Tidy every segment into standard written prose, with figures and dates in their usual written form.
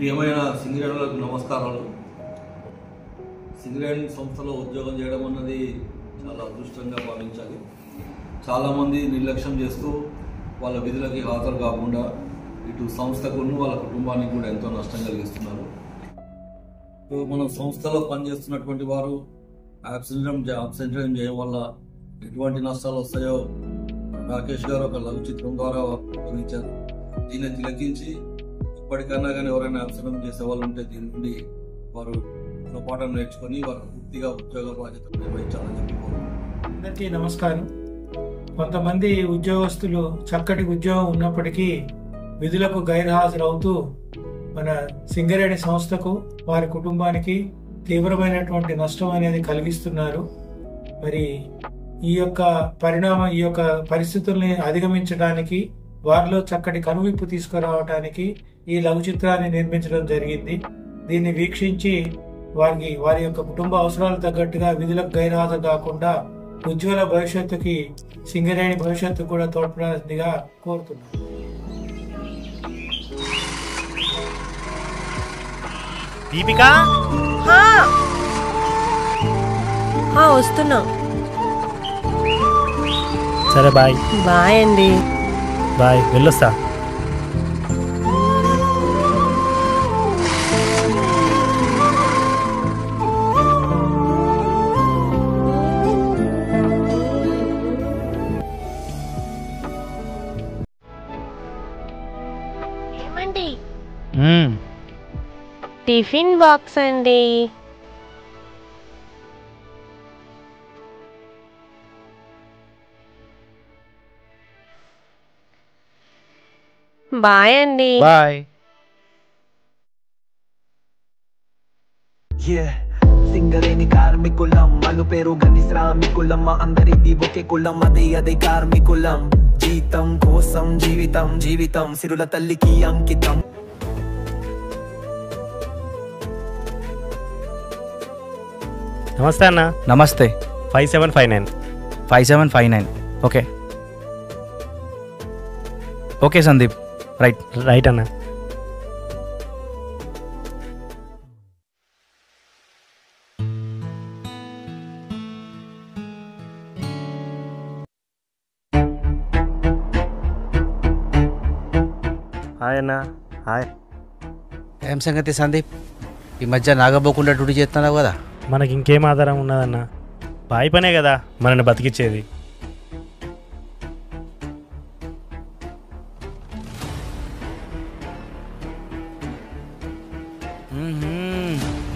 ప్రియమైన సింగరేణులకు నమస్కారాలు. సింగరేణి సంస్థలో ఉద్యోగం చేయడం అన్నది చాలా అదృష్టంగా భావించాలి. చాలామంది నిర్లక్ష్యం చేస్తూ వాళ్ళ విధులకి హాజరు కాకుండా ఇటు సంస్థకు వాళ్ళ కుటుంబానికి కూడా ఎంతో నష్టం కలిగిస్తున్నారు. మన సంస్థలో పనిచేస్తున్నటువంటి వారు యాబ్సెంట్ చేయడం వల్ల ఎటువంటి నష్టాలు వస్తాయో రాకేష్ గారు ఒక లఘు చిత్రం ద్వారా వివరించారు. దీన్ని తిలకించి ఇప్పటికన్నా కానీ ఎవరైనా అవసరం చేసే వాళ్ళు ఉంటే దీని నుండి వారు గుణపాఠం నేర్చుకొని వారు పూర్తిగా ఉద్యోగ బాధ్యతలు నిర్వహించాలని చెప్పి అందరికీ నమస్కారం. కొంతమంది ఉద్యోగస్తులు చక్కటి ఉద్యోగం ఉన్నప్పటికీ విధులకు గైర్హాజరవుతూ మన సింగరేణి సంస్థకు వారి కుటుంబానికి తీవ్రమైనటువంటి నష్టం అనేది కలిగిస్తున్నారు. మరి ఈ యొక్క పరిస్థితుల్ని అధిగమించడానికి వారిలో చక్కటి కనువిప్పు తీసుకురావడానికి ఈ లఘు చిత్రాన్ని నిర్మించడం జరిగింది. దీన్ని వీక్షించి వారి యొక్క కుటుంబ అవసరాలకు తగ్గట్టుగా విధులకు గైర్హాజరు కాకుండా ఉజ్వల భవిష్యత్తుకి సింగరేణి భవిష్యత్తు కూడా తోడ్పడాల్సిందిగా కోరుతున్నాను. దీపిక వస్తున్నా. సరే బాయ్. బాయ్ అండి. బాయ్, వెళ్ళొస్తా. ఏమండి? టిఫిన్ బాక్స్ అండి. బాయ్ అండి. బాయ్. సింగరేణి కార్మికులం అను పేరు గని శ్రామికులం అందరిది ఒకే కులం అదే కార్మికులం జీతం కోసం జీవితం సిరుల తల్లికి అంకితం. నమస్తే అన్న. నమస్తే. 5759. 5759. Okay okay Sandeep. రైట్ అన్న. హాయ్ అన్న. హాయ్. ఏం సంగతి సందీప్, ఈ మధ్య నాగబోకుండా డ్యూటీ చేస్తున్నావు కదా? మనకి ఇంకేం ఆధారం ఉన్నదన్న? బాయ్ పనే కదా మనల్ని బతికిచ్చేది.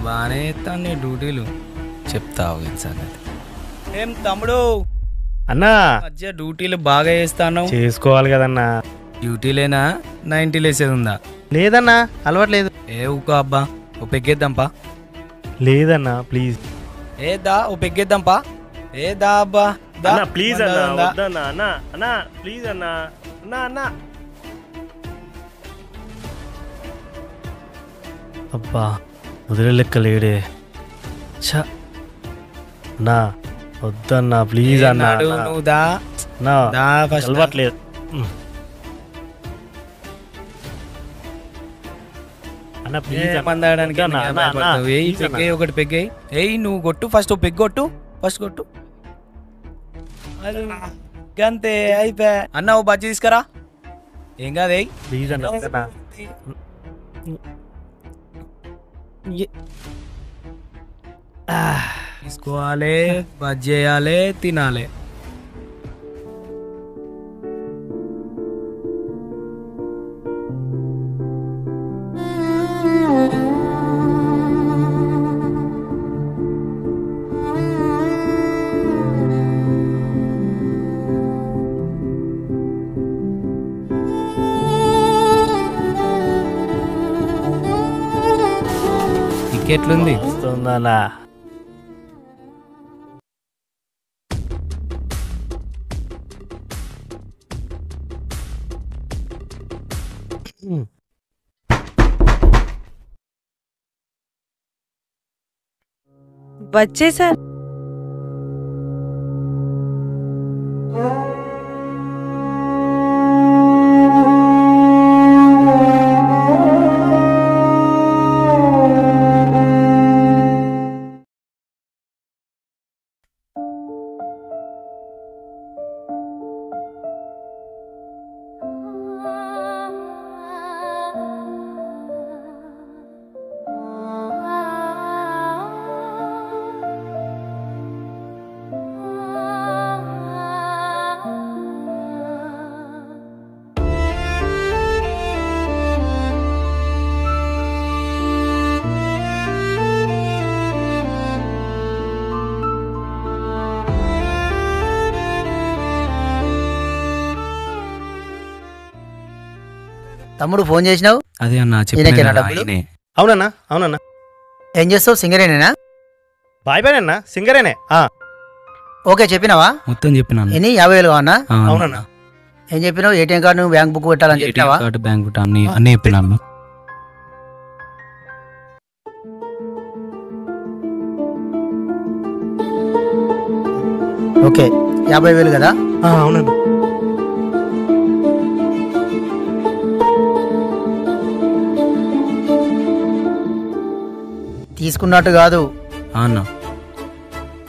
బాగానే ఎత్తాను డ్యూటీలు. చెప్తావు సంగతి. ఏం తమ్ముడు అన్నా, మధ్య డ్యూటీలు బాగా చేస్తాను. చేసుకోవాలి కదన్నా. డ్యూటీలేనా 90 లేసేది ఉందా? లేదన్నా, అలవాట్లేదు. ఏ ఊకో అబ్బా, ఓ పెగ్గేద్దాంపా. లేదన్నా ప్లీజ్. దా ఓ పెగ్గేద్దాంపా. దా అబ్బా ప్లీజ్ అన్నా. అన్నా అన్నా ప్లీజ్ అన్నా. అన్నా అన్నా అబ్బా వదిలే లెక్క లేడే. నా వద్దన్నా ప్లీజ్ అన్నా. అలవాట్లేదు. అన్న ప్లీజ్ ఒకటి పెగ్గాయి. ఏయ్ నువ్వు కొట్టు ఫస్ట్, పెగ్గు కొట్టు ఫస్ట్, కొట్టు అంతే అయిపోయా. అన్న ఓ బజ్జీ తీసుకురా. ఏం కాదు ప్లీజ్ అన్న. తీసుకోవాలి, బజ్జీ చేయాలి, తినాలి. ఎట్లుంది? వస్తుందన్నా. వచ్చేసారు. తమ్ముడు ఫోన్ చేసినావు? అదే అన్న ఈయనకేనా డబ్బులు? అవునన్నా అవునన్నా. ఏం చేస్తావు? సింగరేనేనా? బాయ్ బాయ్ అన్న, సింగరేనే. ఓకే చెప్పినావా? మొత్తం చెప్పినాను. ఎన్ని 50,000 కావన్నా? అవునన్నా. ఏం చెప్పినావు? ఏటీఎం కార్డు బ్యాంక్ బుక్ పెట్టాలని చెప్పినావా? కార్డు బ్యాంక్ బుక్ అన్ని చెప్పినాను. ఓకే 50,000 కదా? అవునన్నా. తీసుకున్నట్టు కాదు అన్న,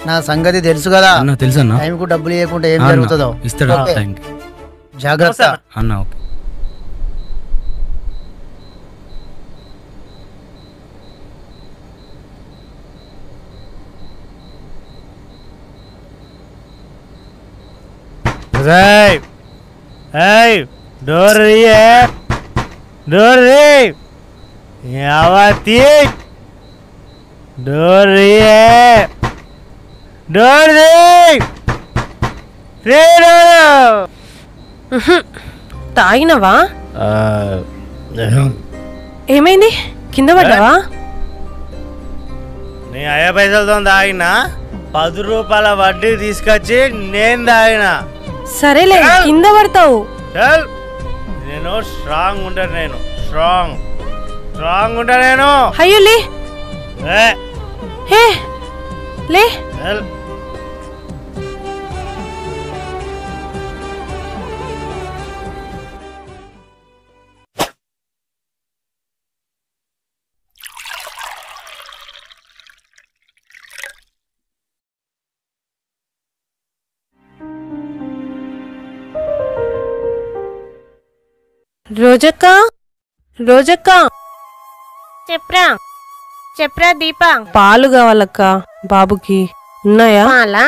నా సంగతి తెలుసు కదా. అన్న తెలుసు అన్న. టైంకు డబ్బులు ఇవ్వకుండా ఏం జరుగుతుందో ఇస్తాడు ఓకే. టైంకి. జాగ్రత్త అన్న. ఓకే. డోర్ డోర్ యావతి డోర్ డోర్ తాగినవా? ఏమైంది? కింద పడ్డావా? నీ 50 పైసలతో తాగినా 10 రూపాయల వడ్డీ తీసుకొచ్చి నేను తాగినా. సరేలే, కింద పడతావు. నేను స్ట్రాంగ్ ఉంటాను. నేను స్ట్రాంగ్ ఉంటా. నేను అయ్యో లే హే లే. రోజక్క, రోజక్క, చెప్పరా చెప్పరా దీప. పాలు కావాలక్క బాబుకి. ఉన్నాయా? పాలా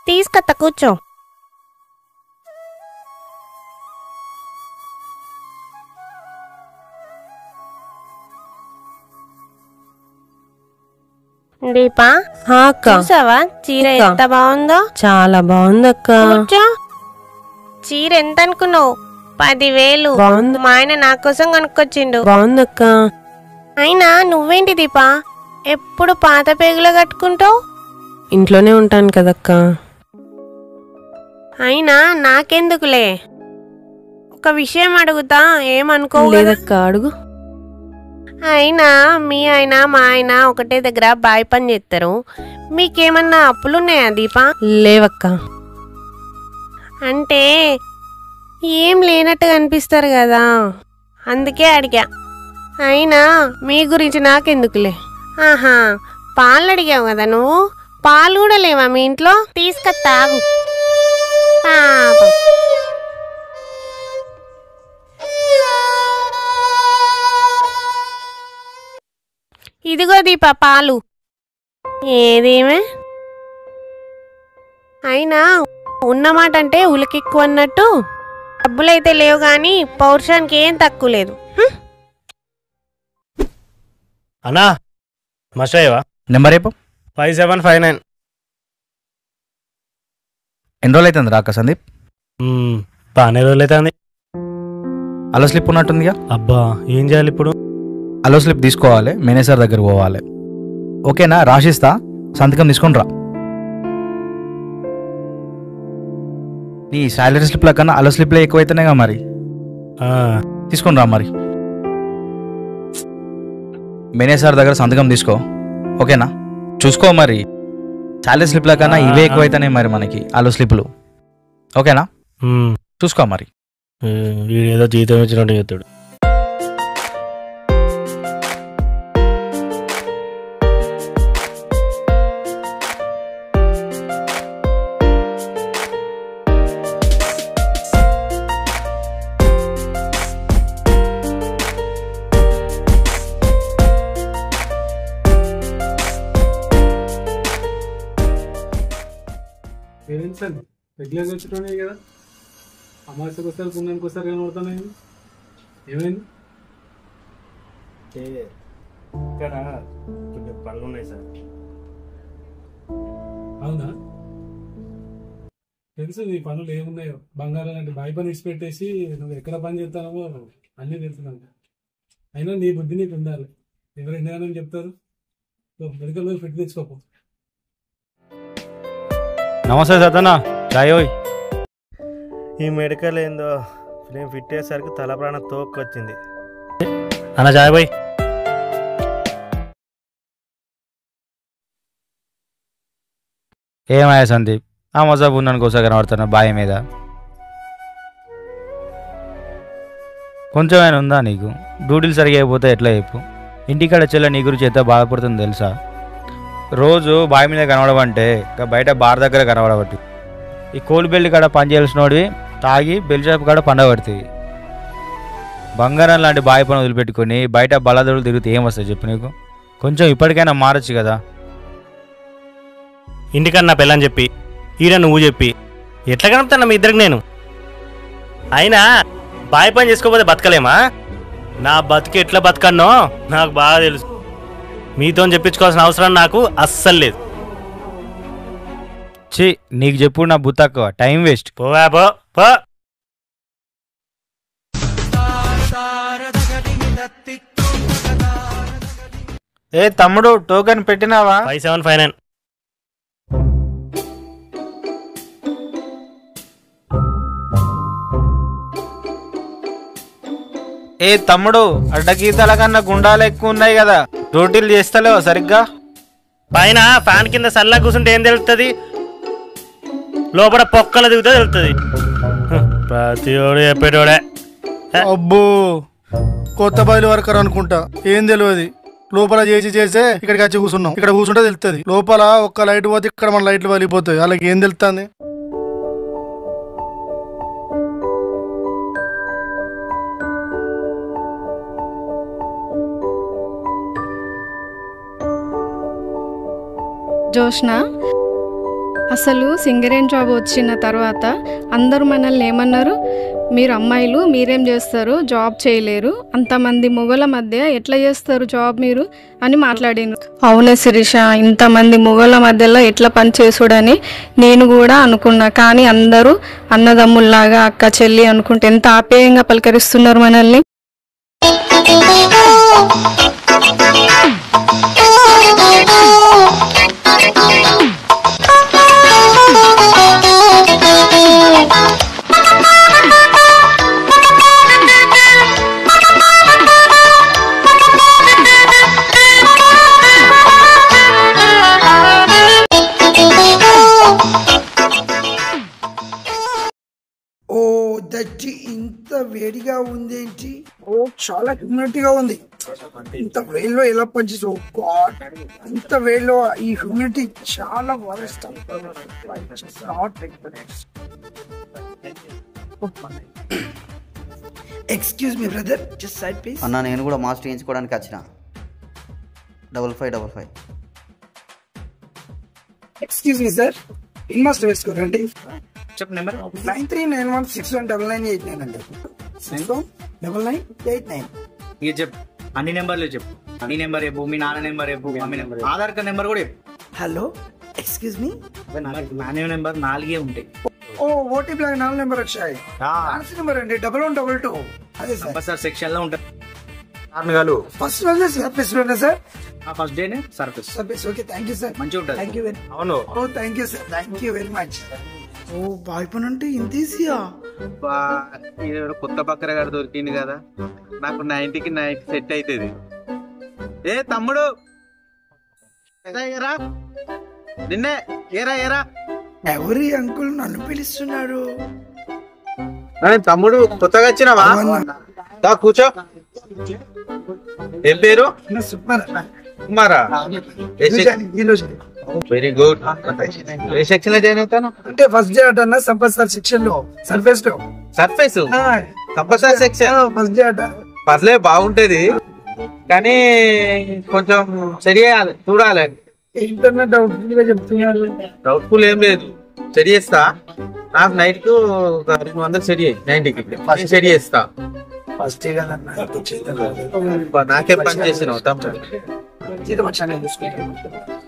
తీసుకొత్త, కూర్చో. దీపా అక్క, చూసావా చీర ఎంత బాగుందో? చాలా బాగుందక్క. కూర్చో. చీర ఎంత అనుకున్నావు? 10,000. బాగుంది. మా ఆయన నా కోసం కొనుక్కొచ్చిండు. బాగుందక్క. అయినా నువ్వేంటి దీపా ఎప్పుడు పాత పేగులో కట్టుకుంటావు? ఇంట్లోనే ఉంటాను కదక్క. అయినా నాకెందుకులే, ఒక విషయం అడుగుతా, ఏమనుకో. లేదక్క, అడుగు. అయినా మీ ఆయన మా ఆయన ఒకటే దగ్గర బాయ్ పని చేస్తారు. మీకేమన్నా అప్పులున్నాయా దీపా? లేవక్క. అంటే ఏం లేనట్టుగా అనిపిస్తారు కదా, అందుకే అడిగా. అయినా మీ గురించి నాకెందుకులే. ఆహా, పాలు అడిగావు కదా నువ్వు, పాలు కూడా లేవా మీ ఇంట్లో? తీసుకొత్తాగు. పాపం. ఇదిగో దీప పాలు. ఏదేమే అయినా ఉన్నమాట అంటే ఉలికెక్కువ అన్నట్టు, డబ్బులైతే లేవు కానీ పౌరుషానికి ఏం తక్కువ లేదు. అన్నా మస్టయ్యవా? నెంబర్ రేపు 5759. ఎన్ని రోజులు అవుతుంది రాక సందీప్? బాగానే రోజులు అవుతుంది. అలో స్లిప్ ఉన్నట్టుందిగా. అబ్బా ఏం చేయాలి ఇప్పుడు? అలో స్లిప్ తీసుకోవాలి, మేనేజర్ దగ్గర పోవాలి. ఓకేనా? రాసిస్తా, సంతకం తీసుకొని రా. నీ శాలరీ స్లిప్ల కన్నా అలో స్లిప్లే ఎక్కువైతున్నాయిగా, మరి తీసుకొని రా మరి. మేనేజర్ దగ్గర సంతకం తీసుకో, ఓకేనా? చూసుకో మరి, శాలరీ స్లిప్ల కన్నా ఇవే ఎక్కువైతేనే మరి మనకి ఆలో స్లిప్లు, ఓకేనా? చూసుకో మరి. ఏదో జీతం ఇచ్చినట్టు చెప్తాడు. పేరెంట్స్ అండి రెగ్యులర్గా వచ్చేటోనే కదా, అమావాస్యకు వస్తారు పుణ్యానికి వస్తారు కనబడుతున్నాయి. ఏమైంది? ఇక్కడ కొంచెం పనులు ఉన్నాయి సార్. అవునా? తెలుసు నీ పనులు ఏమున్నాయో. బంగారం లాంటి బాయ్ పని ఇచ్చిపెట్టేసి నువ్వు ఎక్కడ పని చేస్తానో అన్నీ తెలుసున్నాను. అయినా నీ బుద్ధి నీకు ఉండాలి. ఎవరు ఎన్నగానని చెప్తారు. మెడికల్ ఫిట్ తెచ్చుకోపో. నమస్తే సతనా, చాయ్ ఓయ్. ఈ మెడికల్ ఏందో ఫిలిం ఫిట్ అయ్యేసరికి తల ప్రాణం తోక్కొచ్చింది. అన్న చాయ్ బాయ్. ఏమయ్యా సందీప్, ఆ మజాబ్ ఉన్నాను కోసం కనబడుతున్నా బాయ్ మీద. కొంచెమైనా ఉందా నీకు? డ్యూటీలు సరిగా అయిపోతే ఎట్లా చెప్పు? ఇంటికాడ చెల్ల నీ గురించి ఎంత బాధపడుతుంది తెలుసా? రోజు బాయ్ మీద కనబడమంటే ఇంకా బయట బార్ దగ్గర కనబడబట్టి ఈ కోల్ బెల్లి కాడ పని చేయాల్సినోడివి తాగి బెల్ షాప్ కాడ పండబడుతుంది. బంగారం లాంటి బాయ్ పని వదిలిపెట్టుకొని బయట బలాదొడులు తిరిగితే ఏం వస్తాయి చెప్పు నీకు? కొంచెం ఇప్పటికైనా మారచ్చు కదా. ఇంటికన్నా పెళ్ళని చెప్పి ఈడ నువ్వు చెప్పి ఎట్లా కనుపుతాను మీ ఇద్దరికి నేను? అయినా బాయ్ పని చేసుకోకపోతే బతకలేమా? నా బతికి ఎట్లా బతకన్నో నాకు బాగా తెలుసు. మీతో చెప్పించుకోవాల్సిన అవసరం నాకు అస్సలు లేదు. ఛీ, నీకు చెప్పు నా బుద్ధి తక్కువ, టైం వేస్ట్. పోవా పో పో. ఏ తమ్ముడు, టోకెన్ పెట్టినావా? 5759. ఏ తమ్ముడు, అడ్డగీతల కన్నా గుండాలు ఎక్కువ ఉన్నాయి కదా, డ్యూటీలు చేస్తలేవా సరిగ్గా? పైన ఫ్యాన్ కింద సల్లా కూర్చుంటే ఏం తెలుస్తుంది? లోపల పొక్కలు దిగుతే తెలుస్తుంది. ప్రతిోడు చెప్పేటోడే. అబ్బో, కొత్త బయలు వర్కర్ అనుకుంటా, ఏం తెలియదు. లోపల చేసే ఇక్కడికి వచ్చి కూర్చున్నాం. ఇక్కడ కూర్చుంటే తెలుస్తుంది. లోపల ఒక్క లైట్ పోతే ఇక్కడ మన లైట్లు వలిపోతాయి. వాళ్ళకి ఏం తెలుస్తుంది? జోష్న, అసలు సింగరేణి జాబ్ వచ్చిన తర్వాత అందరూ మనల్ని ఏమన్నారు? మీరు అమ్మాయిలు మీరేం చేస్తారు, జాబ్ చేయలేరు, అంతమంది మొగల మధ్య ఎట్లా చేస్తారు జాబ్ మీరు అని మాట్లాడాను. అవునే శిరీష, ఇంతమంది మొగల మధ్యలో ఎట్లా పని చేసుడని నేను కూడా అనుకున్నా. కానీ అందరూ అన్నదమ్ముల్లాగా అక్క చెల్లి అనుకుంటే ఎంత ఆప్యాయంగా పలకరిస్తున్నారు మనల్ని. ఓ దచ్చి, ఇంత వేడిగా ఉందేంటి? ఓ చాలా హ్యూమిడిటీగా ఉంది. ఇంత వేడిలో ఎలా పనిచేసు? ఇంత వేడిలో ఈ హ్యూమిడిటీ చాలా worst. Excuse me brother, just side please. అన్న, నేను కూడా మాస్టర్ చేయించుకోవడానికి వచ్చిన. 5555. Excuse me sir, in master వేసుకోరండి. చెప్పు నెంబర్. 9391619989 అండి. 919989. ఇక చెప్పు, అన్ని నెంబర్లు చెప్పు. నీ నెంబర్ చెప్పు, మీ నాన్న నెంబర్ చెప్పు, mummy number, Aadhaar card number కూడా చెప్పు. Hello, excuse me. నాన్న నెంబర్ 4 ఉంటాయి. ఓ ఓటీపీ 4 నెంబర్ వచ్చాయి. నెంబర్ అండి 1122. అదే సార్ సెక్షన్ లో ఉంటుంది. ఫస్ట్ రోజే సర్వీస్ లోనే సార్. ఫస్ట్ డేనే service. Okay, thank you sir. మంచిగా ఉంటుంది. Thank you very. అవును. Oh thank you sir, thank you very much. Oh boy పని అంటే ఇంత ఈజీయా? కొత్త బక్కర గారు దొరికింది కదా, నాకు 90కి 90 సెట్ అవుతుంది. ఏ తమ్ముడు ఏరా నిన్నే ఏరా ఏరా ఎవరి అంకుల్ నన్ను పిలుస్తున్నారు? తమ్ముడు కొత్తగా వచ్చినావా? కూర్చో. ఏం పేరు? కుమారా. Very good. ఏ సెక్షన్ లో జాయిన్ అవుతాను? అంటే ఫస్ట్ డే అట సంపత్ సార్ సెక్షన్ లో సర్ఫేస్ లో. Surface Sampath sir section first day అట. పర్లేదు బాగుంటది కానీ కొంచెం సరి చేయాలి, చూడాలి. ఇంటర్నెట్ డౌట్ఫుల్ గా చెప్తున్నారు. డౌట్ఫుల్ ఏం లేదు, సెట్ చేస్తా. నాకు నైట్ కు 200 సెట్ చేయి. 90కి సెట్ చేస్తా. ఫస్ట్ డే కదా నాకేం పని చేసినావు తమ్ముడు?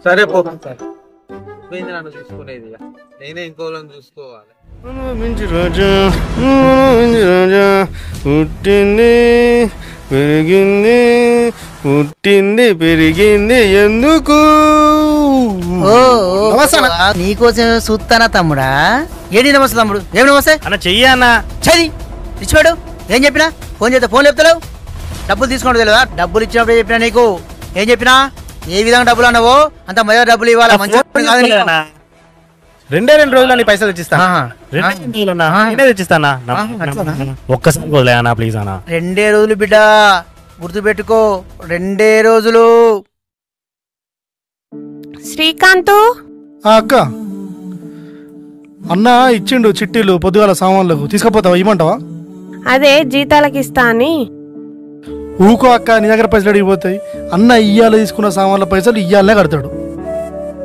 సరే పో. నన్ను చూసుకునేది నేనే ఇంకోళ్ళని చూసుకోవాలి. పుట్టింది పెరిగింది పుట్టింది పెరిగింది ఎందుకు? నీకోసం చూస్తానా తమ్ముడా? ఏంటి నమస్తే తమ్ముడు? ఏమి నమస్తే అన్న చెయ్యి అన్న. చది ఇచ్చిపోయాడు. ఏం చెప్పినా ఫోన్ చేస్తే ఫోన్ చెప్తలేవు. డబ్బులు తీసుకోవడం తెలియదా? డబ్బులు ఇచ్చినప్పుడు చెప్పినా నీకు. ఏం చెప్పినా ఏ విధంగా డబ్బులు అన్నావో అంత మధ్య డబ్బులు ఇవ్వాలి. మంచి 2 రోజులు నీ పైసలు తెచ్చిస్తా. తెచ్చిస్తానా? ఒక్కసారి వదిలే అన్న ప్లీజ్ అన్న. 2 రోజులు బిడ్డ, గుర్తు పెట్టుకో. 2 రోజులు. శ్రీకాంత్ అక్క అన్న ఇచ్చిండు చిట్టీలు పొద్దుగాల సామాన్లకు. తీసుకుపోతావా? ఇవ్వమంటావా? అదే జీతాలకి ఇస్తా అని. ఊకో అక్క, నీ దగ్గర పైసలు అడిగిపోతాయి. అన్న ఇయ్యాల తీసుకున్న సామాన్ల పైసలు ఇయ్యాలనే కడతాడు.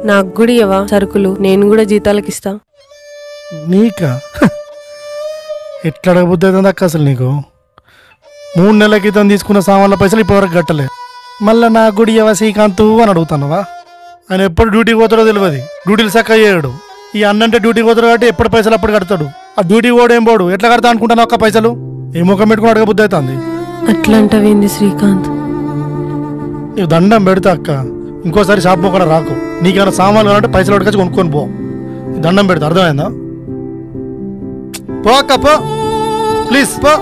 నాకు కూడా ఇవ్వవా సరుకులు? నేను కూడా జీతాలకి ఇస్తా. నీకా? ఎట్లా అడగబుద్ధి అవుతుంది అక్క అసలు నీకు? 3 నెలల క్రితం తీసుకున్న సామాన్ల పైసలు ఇప్పటివరకు కట్టలే. మళ్ళీ నా గుడి ఇవ్వ శ్రీకాంత్ అని అడుగుతానవా? ఆయన ఎప్పుడు డ్యూటీకి పోతాడో తెలియదు. డ్యూటీలు చక్కగా చేయడు. ఈ అన్నంటే డ్యూటీకి పోతాడు కాబట్టి ఎప్పుడు పైసలు అప్పుడు కడతాడు. ఆ డ్యూటీ పోడేం పోడు. ఎట్లా కడతా అనుకుంటాను అక్క పైసలు? ఏ ముఖం పెట్టుకుని అడగబుద్ధి అవుతుంది. అట్లాంటివేంది శ్రీకాంత్? నీకు దండం పెడతా అక్క, ఇంకోసారి షాప్ కూడా రాకు. నీకేమైనా సామాన్లు కావాలంటే పైసలు అడగచ్చి కొనుక్కొని పో. దండం పెడతా, అర్థమైందా? పో అక్క పో, ప్లీజ్ పో.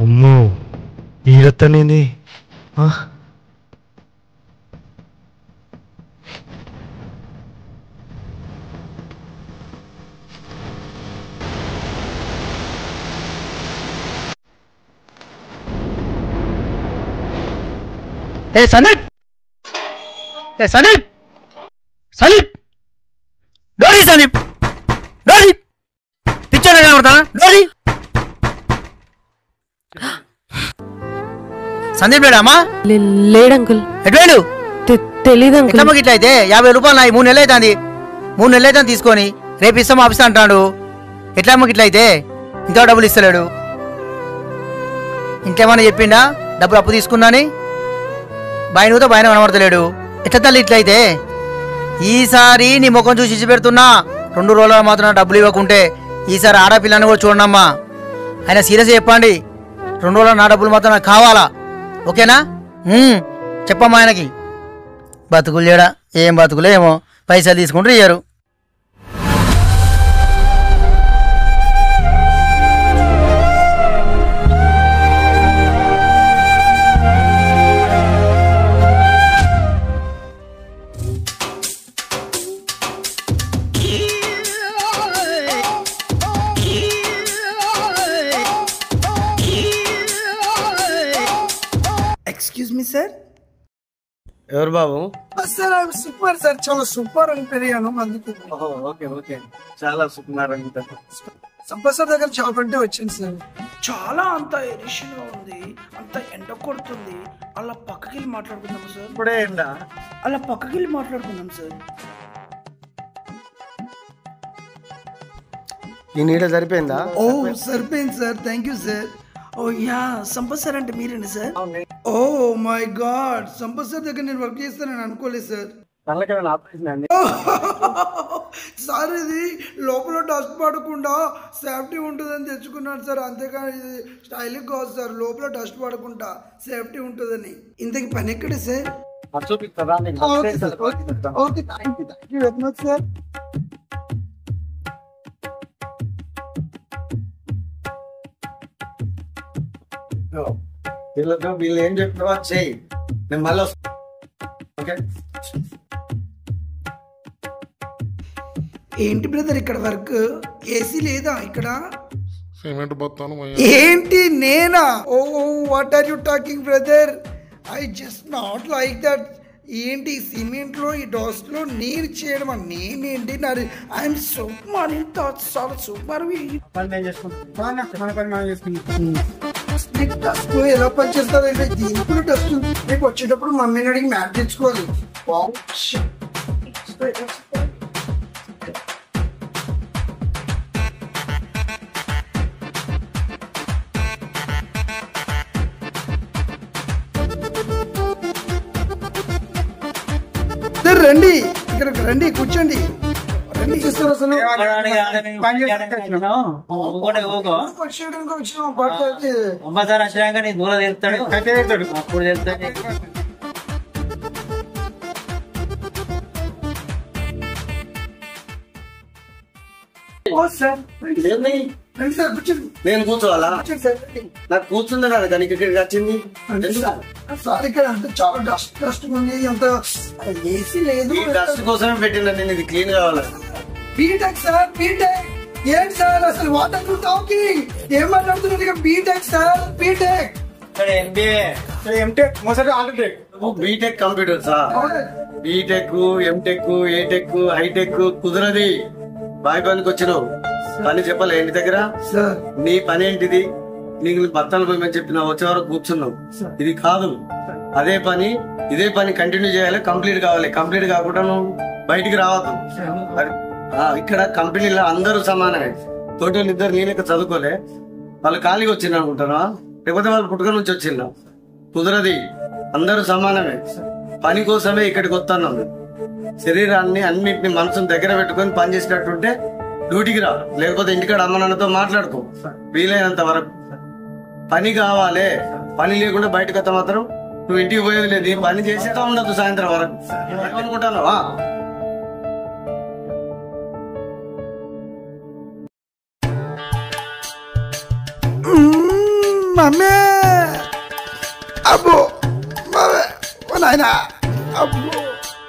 అమ్మో ఈరత్తనేది. సందీప్, సందీప్, సందీప్, డోరీ సందీప్, డోరీ పిచ్చోడా కనబడతానా? డోరీ సందీప్ లేడామా? లేడంకుల్. ఎటువేడు? తెలీదు. ఇట్లా అయితే 50 రూపాయలు నాయి. 3 నెలలు అవుతుంది. 3 నెలలు అవుతుంది తీసుకొని. రేపు ఇస్తాం ఆఫీస్ అంటాడు. ఎట్లా అమ్మకి ఇట్లా అయితే? ఇంకో డబ్బులు ఇస్తలేడు. ఇంకేమన్నా చెప్పిండా డబ్బులు అప్పు తీసుకున్నాని? బాయినతో బాయన కనబడతలేడు. ఎట్లా తల్లి ఇట్లయితే? ఈసారి నీ ముఖం చూసి ఇచ్చి పెడుతున్నా. 2 రోజులు మాత్రం డబ్బులు ఇవ్వకుంటే ఈసారి ఆడపిల్లని కూడా చూడమ్మా. ఆయన సీరియస్ చెప్పండి. 2 రోజులు నా డబ్బులు మాత్రం నాకు కావాలా, ఓకేనా? చెప్పమ్మా ఆయనకి. బతుకులు లేడా? ఏం బతుకులు ఏమో, పైసలు తీసుకుంటూ ఇయ్యరు. Excuse me sir. ఎవరు బాబు? సార్ సూపర్ సార్, చాలా సూపర్ అని పెరిగాను అందుకు. ఓకే ఓకే, చాలా సూపర్. సంపత్ సార్ దగ్గర జాబ్ అంటే వచ్చింది సార్. చాలా అంత ఎడిషన్ గా ఉంది, అంత ఎండ కొడుతుంది. అలా పక్కకి మాట్లాడుకుందాం సార్. ఇప్పుడే ఎండ? అలా పక్కకి మాట్లాడుకుందాం సార్. ఈ నీడ సరిపోయిందా? ఓ సరిపోయింది sir, thank you sir. Oh yeah, Sampath sir అంటే మీరేనా సార్? Oh my god, Sampath sir దగ్గర నేను వర్క్ చేస్తానని అనుకోలేదు సార్. సార్ ఇది లోపల డస్ట్ పడకుండా సేఫ్టీ ఉంటుందని తెచ్చుకున్నాను సార్, అంతేకాని ఇది స్టైలింగ్ కాదు సార్, లోపల డస్ట్ పడకుండా సేఫ్టీ ఉంటుందని. ఇంతకి పని ఎక్కడే sir? Okay sir, okay thank you very much sir. వీళ్ళు ఏం చెప్పినా చెయ్యి, నేను మళ్ళీ ఓకే. ఏంటి బ్రదర్ ఇక్కడ వర్క్? ఏసీ లేదా ఇక్కడ? సిమెంట్ బస్తాను ఏంటి నేనా? Oh what are you talking brother? I just not like that. ఏంటి సిమెంట్ లో ఈ డస్ట్ లో నీరు చేయడం? నేనేంటి నాది? I'm super. చాలా సూపర్. డస్ట్ ఎలా పనిచేస్తుంది? దీనికి కూడా డస్ట్. రేపు వచ్చేటప్పుడు మమ్మీని అడిగి మ్యాప్ తెచ్చుకోవాలి. రండి ఇక్కడికి రండి, కూర్చోండి. రండి చూస్తారు అసలు వచ్చినాక నీ దూరం తెలుస్తాడు, అప్పుడు తెలుస్తాడు. నేను కూర్చోవాలా? నాకు కూర్చుందా కదా దానికి ఇక్కడికి వచ్చింది. సార్ ఇక్కడ అంత చాలా డస్ట్ డస్ట్ ఉంది, అంత ఏసీ లేదు. డస్ట్ కోసమే పెట్టిన నేను, ఇది క్లీన్ కావాలి. B Tech sir, B Tech. ఏంటి సార్ అసలు వాట్ ఆర్ యు టాకింగ్? ఏం మాట్లాడుతున్నారు? ఇక B Tech sir, B Tech. B Tech computer sir, B Tech M Tech A Tech hi tech కుదరది. బాయ్ పనికి వచ్చినావు, పని చెప్పాలి ఇంటి దగ్గర. నీ పని ఏంటిది? నీకు బత్తాలు పోయమని చెప్పిన వచ్చే వరకు కూర్చున్నావు. ఇది కాదు, అదే పని ఇదే పని కంటిన్యూ చేయాలి, కంప్లీట్ కావాలి. కంప్లీట్ కాకుండా నువ్వు బయటికి రావద్దు. ఇక్కడ కంపెనీలో అందరూ సమానమే. తోటి ఇద్దరు నీ లెక్క చదువుకోలే, వాళ్ళు ఖాళీగా వచ్చింది అనుకుంటారా? లేకపోతే వాళ్ళు పుట్టుక నుంచి వచ్చిందా? కుదరది. అందరూ సమానమే. పని కోసమే ఇక్కడికి వస్తున్నాం. శరీరాన్ని అన్నింటిని మనసుని దగ్గర పెట్టుకొని పని చేసినట్టుంటే డ్యూటీకి రా, లేకపోతే ఇంటికాడ అమ్మ నాన్నతో మాట్లాడుకో. వీలైనంత వరకు పని కావాలి. పని లేకుండా బయటకు వస్తా మాత్రం నువ్వు ఇంటికి పోయేది లేదు. పని చేసేదా ఉండదు సాయంత్రం వరకు అనుకుంటాను. మమ్మీ అబ్బో నాయనా అబ్బో,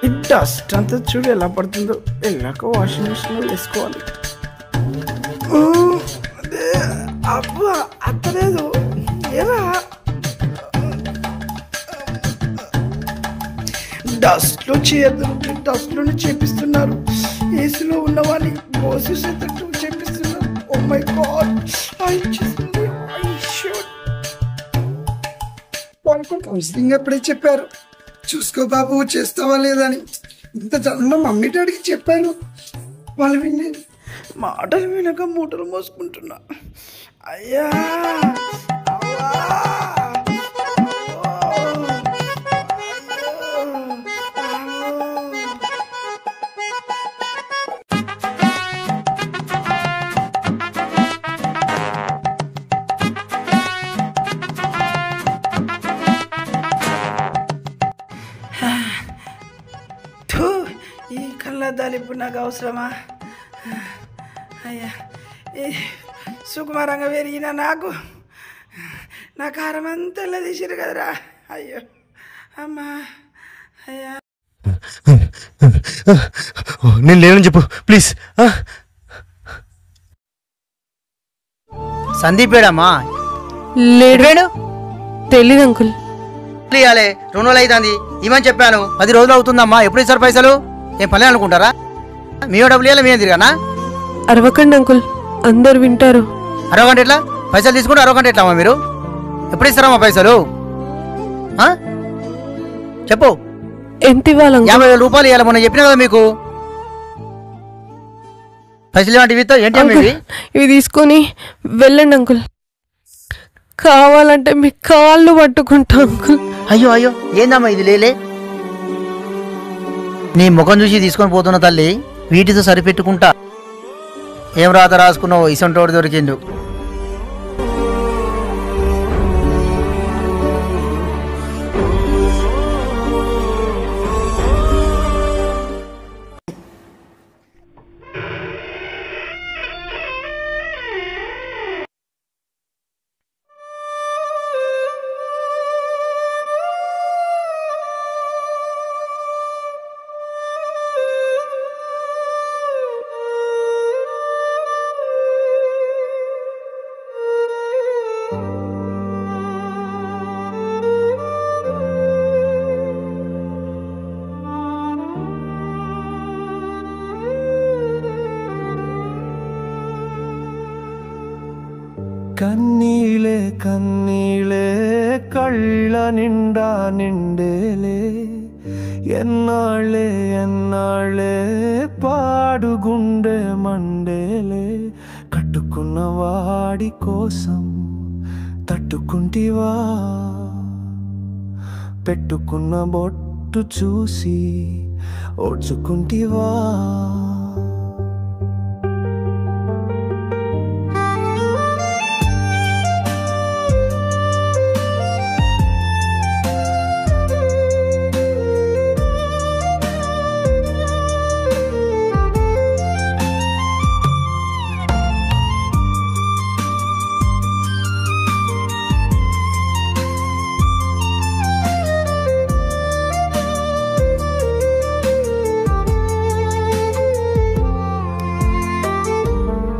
ఈ డస్ట్ అంతా చూడు ఎలా పడుతుందో. వెళ్ళాక వాషింగ్ మిషన్ లో వేసుకోవాలి. అబ్బా అత్తలేదు ఎలా? డస్ట్ లో చేయద్దు, డస్ట్ లోనే చేపిస్తున్నారు. ఏసీలో ఉన్నవాడిని పోసేసేటట్టు చేపిస్తున్నారు. ఓ మై గాడ్, కౌన్సిలింగ్ ఎప్పుడే చెప్పారు, చూసుకో బాబు చేస్తావా లేదని. ఇంత జన్మ మమ్మీ డాడీకి చెప్పాను, వాళ్ళు వినలేదు. మాటలు వినక మూటలు మోసుకుంటున్నా. అయ్యా ఈ కళ్ళద్దాలు ఇప్పుడు నాకు అవసరమా? అయ్యా సుకుమారంగా పెరిగిన నాకు నా కారం అంతా ఎలా తీసిరు కదరా. అయ్యో అమ్మా. అయ్యా నేను లేనని చెప్పు ప్లీజ్. సందీప్ ఏడమ్మా? లేడు. తెలీదు అంకుల్. ఇవ్వాలి 2 రోజులు అవుతుంది ఇమని చెప్పాను. 10 రోజులు అవుతుందమ్మా. ఎప్పుడు ఇస్తారు పైసలు? ఏం పని అనుకుంటారా? మీ డబ్బులు ఇవ్వాలి, మేము తిరిగానా? అరవకండి అంకుల్, అందరు వింటారు. అరవగంట ఎట్లా? పైసలు తీసుకుంటే అరవగంట ఎట్లా మీరు? ఎప్పుడు ఇస్తారమ్మా పైసలు? చెప్పు. ఎంత ఇవ్వాలి? 50,000 రూపాయలు ఇవ్వాలి. మొన్న చెప్పినా కదా మీకు. పైసలు ఇవ్వండి. ఏంటి ఇవి తీసుకొని వెళ్ళండి అంకుల్. కావాలంటే మీ కాళ్ళు పట్టుకుంటా అంకుల్. అయ్యో అయ్యో, ఏందమ్మా ఇది? లేలే నీ ముఖం చూసి తీసుకొని పోతున్న తల్లి. వీటితో సరిపెట్టుకుంటా. ఏం రాత రాసుకున్నావు? ఇసంటోడు దొరికిండు. కన్నీలే కన్నీలే కళ్ళ నిండా నిండేలే, ఎన్నాళ్ళే ఎన్నాళ్ళే పాడుగుండె మండేలే. కట్టుకున్న వాడి కోసం తట్టుకుంటివా, పెట్టుకున్న బొట్టు చూసి ఓడ్చుకుంటివా.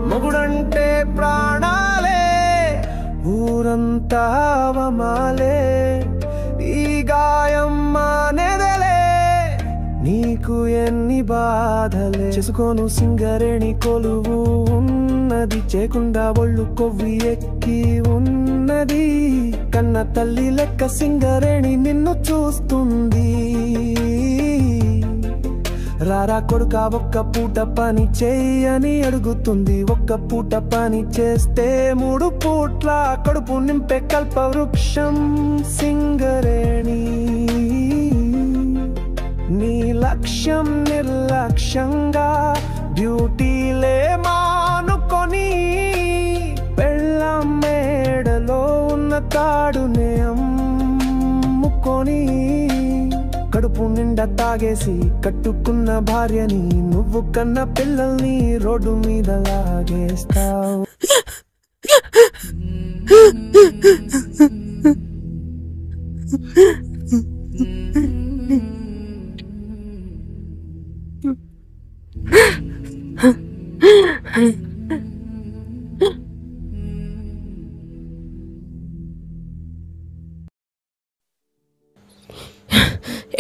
మొగుడంటే ప్రాణాలే, ఊరంతా అవమాలే, ఈ గాయం మానేదలే, నీకు ఎన్ని బాధలే. చేసుకోను సింగరేణి కొలువు ఉన్నది, చేయకుండా ఒళ్ళు కొవ్వి ఎక్కి ఉన్నది. కన్న తల్లి లెక్క సింగరేణి నిన్ను చూస్తుంది. రారా కొడుక ఒక్క పూట పని చేయని అడుగుతుంది. ఒక్క పూట పని చేస్తే 3 పూట్ల కడుపు నింపే కల్ప వృక్షం సింగరేణి. నీ లక్ష్యం నిర్లక్ష్యంగా డ్యూటీలే మానుకొని, పెళ్ళాం మేడలో ఉన్న తాడునే అమ్ముకొని, కడుపు నిండా తాగేసి కట్టుకున్న భార్యని, నువ్వు కన్న పిల్లల్ని రోడ్డు మీద లాగేస్తావు.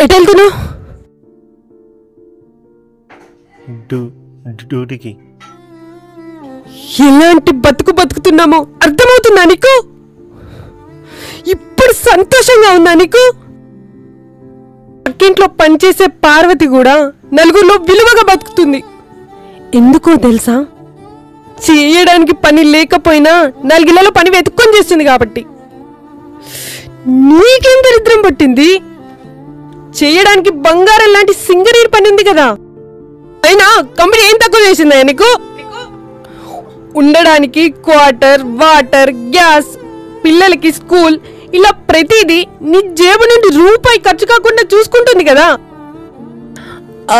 ఎటెళ్తున్నావు? డ్యూటీకి. ఎలాంటి బతుకు బతుకుతున్నామో అర్థమవుతుందా నీకు? ఇప్పుడు సంతోషంగా ఉందా నీకు? పక్కింట్లో పనిచేసే పార్వతి కూడా నలుగురిలో విలువగా బతుకుతుంది. ఎందుకో తెలుసా? చేయడానికి పని లేకపోయినా 4 ఇళ్లలో పని వెతుక్కొని చేస్తుంది కాబట్టి. నీకేం దరిద్రం పట్టింది? చేయడానికి బంగారం లాంటి సింగరేణి పని ఉంది కదా. అయినా కంపెనీ ఏం తక్కువ చేసిందా నీకు? ఉండడానికి క్వార్టర్, వాటర్, గ్యాస్, పిల్లలకి స్కూల్, ఇలా ప్రతిదీ నీ జేబు నుండి రూపాయి ఖర్చు కాకుండా చూసుకుంటుంది కదా.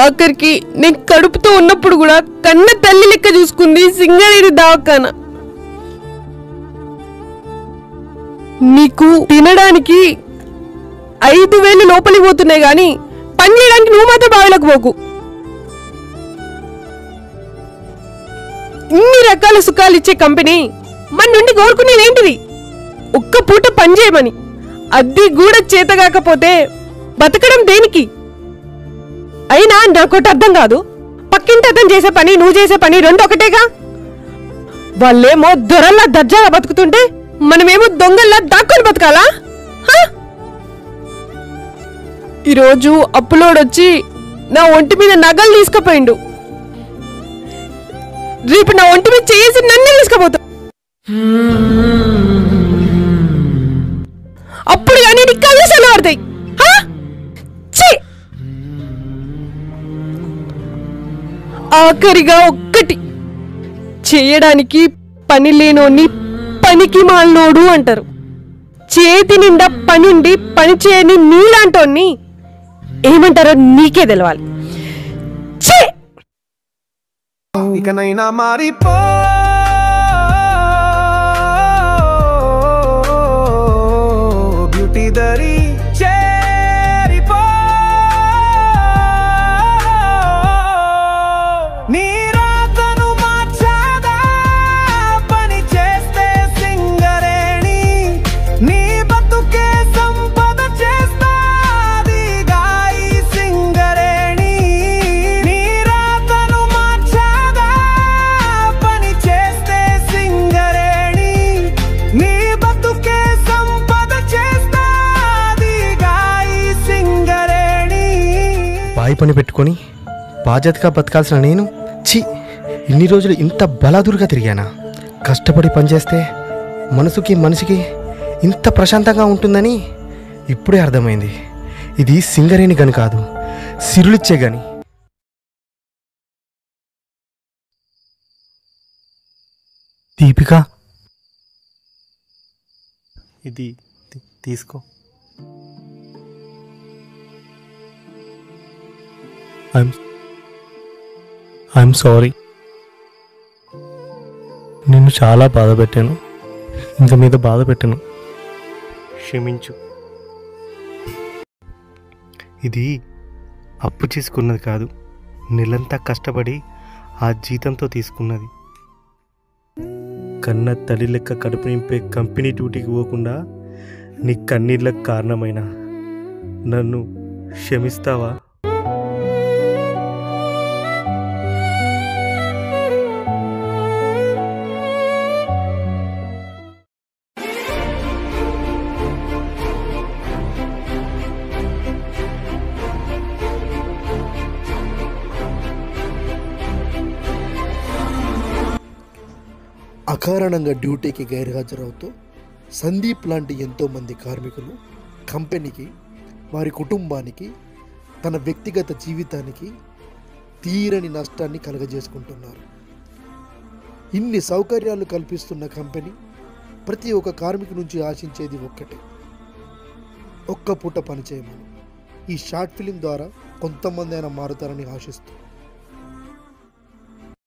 ఆఖరికి నేను కడుపుతో ఉన్నప్పుడు కూడా కన్న తల్లి లెక్క చూసుకుంది సింగరేణి దవాఖానా. నీకు తినడానికి 5,000 లోపలికి పోతున్నాయి గాని పని చేయడానికి నువ్వు మాత్రం బావిలకు పోకు. ఇన్ని రకాల సుఖాలు ఇచ్చే కంపెనీ మన నుండి కోరుకునేదేంటిది? ఒక్క పూట పని చేయమని. అది కూడా చేత కాకపోతే బతకడం దేనికి? అయినా నాకోటి అర్థం కాదు, పక్కింటి అతను చేసే పని నువ్వు చేసే పని 2 ఒకటేగా. వాళ్ళేమో దొరల్లా దర్జాగా బతుకుతుంటే మనమేమో దొంగల్లా దాక్కొని బతకాలా? ఈరోజు అప్పులోడొచ్చి నా ఒంటి మీద నగలు తీసుకుపోయిండు. రేపు నా ఒంటి మీద చేసి నన్ను తీసుకుపోతా. అప్పుడు కానీ నీ కళ్ళు సెలవుతాయి. ఆఖరిగా ఒక్కటి, చేయడానికి పని లేనోని పనికి మాలినోడు అంటారు. చేతి నిండా పనుండి పని చేయని నీలాంటోని ఏమంటారో నీకే తెలవాలి. ఇకనైనా మారిపో, బ్యూటీ దరి చేరిపో, నీ రాతను మార్చాదా పని చేస్తే సింగరేణి, నీ బతుకే సంపద చేస్తాది గాయి సింగరేణి. నీ రాతను మార్చాదా పని చేస్తే సింగరేణి, నీ బతుకే సంపద చేస్తాది గాయి సింగరేణి. బాయి పని పెట్టుకొని బాధ్యతగా బతకాల్సిన నేను ఇన్ని రోజులు ఇంత బలాదురుగా తిరిగానా? కష్టపడి పనిచేస్తే మనిషికి ఇంత ప్రశాంతంగా ఉంటుందని ఇప్పుడే అర్థమైంది. ఇది సింగరేణి గని కాదు, సిరులిచ్చే గని. దీపిక, ఇది తీసుకో. I'm sorry. నిన్ను చాలా బాధ పెట్టాను, ఇంక మీద బాధ పెట్టాను, క్షమించు. ఇది అప్పు చేసుకున్నది కాదు, నెలంతా కష్టపడి ఆ జీతంతో తీసుకున్నది. కన్న తల్లి లెక్క కడుపు నింపే కంపెనీ డ్యూటీకి పోకుండా నీ కన్నీళ్ళకు కారణమైన నన్ను క్షమిస్తావా? అకారణంగా డ్యూటీకి గైర్హాజరవుతూ సందీప్ లాంటి ఎంతోమంది కార్మికులు కంపెనీకి, వారి కుటుంబానికి, తన వ్యక్తిగత జీవితానికి తీరని నష్టాన్ని కలుగజేసుకుంటున్నారు. ఇన్ని సౌకర్యాలు కల్పిస్తున్న కంపెనీ ప్రతి ఒక్క కార్మికు నుంచి ఆశించేది ఒక్కటే, ఒక్క పూట పనిచేయమని. ఈ షార్ట్ ఫిలిం ద్వారా కొంతమంది అయినా మారుతారని ఆశిస్తూ